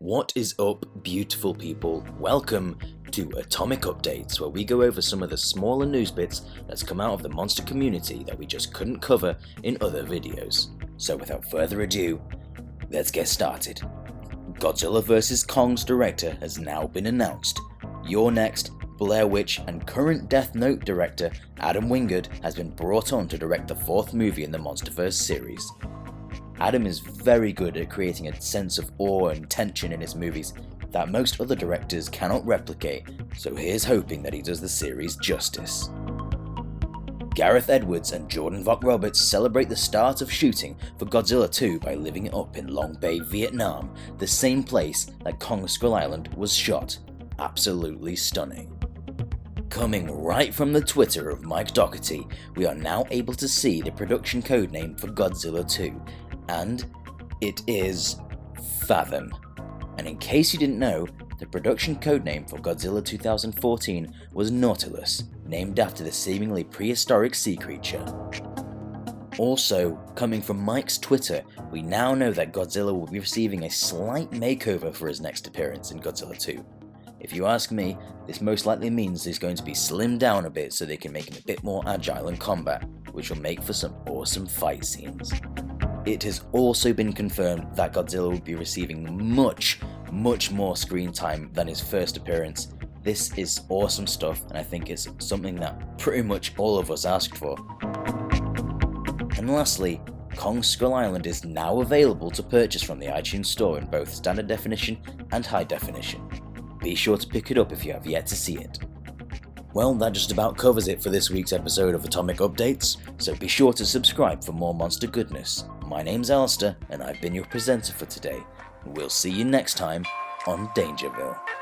What is up, beautiful people? Welcome to Atomic Updates, where we go over some of the smaller news bits that's come out of the monster community that we just couldn't cover in other videos. So without further ado, let's get started. Godzilla vs. Kong's director has now been announced. You're Next, Blair Witch, and current Death Note director Adam Wingard has been brought on to direct the fourth movie in the MonsterVerse series. Adam is very good at creating a sense of awe and tension in his movies that most other directors cannot replicate, so here's hoping that he does the series justice. Gareth Edwards and Jordan Vogt-Roberts celebrate the start of shooting for Godzilla 2 by living it up in Long Bay, Vietnam, the same place that Kong Skull Island was shot. Absolutely stunning. Coming right from the Twitter of Mike Doherty, we are now able to see the production codename for Godzilla 2, and it is Fathom. And in case you didn't know, the production codename for Godzilla 2014 was Nautilus, named after the seemingly prehistoric sea creature. Also, coming from Mike's Twitter, we now know that Godzilla will be receiving a slight makeover for his next appearance in Godzilla 2. If you ask me, this most likely means he's going to be slimmed down a bit so they can make him a bit more agile in combat, which will make for some awesome fight scenes. It has also been confirmed that Godzilla will be receiving much more screen time than his first appearance. This is awesome stuff, and I think it's something that pretty much all of us asked for. And lastly, Kong Skull Island is now available to purchase from the iTunes store in both standard definition and high definition. Be sure to pick it up if you have yet to see it. Well, that just about covers it for this week's episode of Atomic Updates, so be sure to subscribe for more monster goodness. My name's Alistair, and I've been your presenter for today. We'll see you next time on DangerVille.